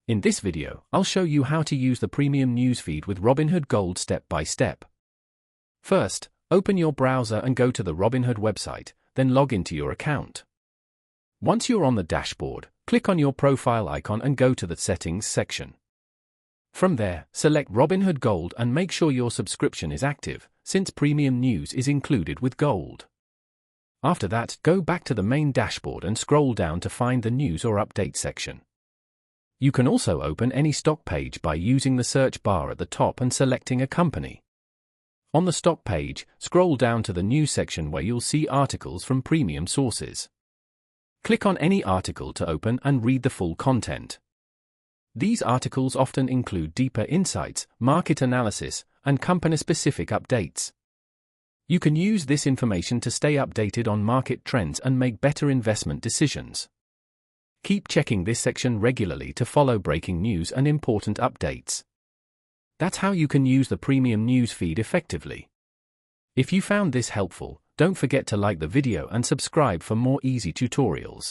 In this video, I'll show you how to use the premium newsfeed with Robinhood Gold step by step. First, open your browser and go to the Robinhood website, then log into your account. Once you're on the dashboard, click on your profile icon and go to the Settings section. From there, select Robinhood Gold and make sure your subscription is active, since premium news is included with Gold. After that, go back to the main dashboard and scroll down to find the News or Update section. You can also open any stock page by using the search bar at the top and selecting a company. On the stock page, scroll down to the News section where you'll see articles from premium sources. Click on any article to open and read the full content. These articles often include deeper insights, market analysis, and company-specific updates. You can use this information to stay updated on market trends and make better investment decisions. Keep checking this section regularly to follow breaking news and important updates. That's how you can use the premium news feed effectively. If you found this helpful, don't forget to like the video and subscribe for more easy tutorials.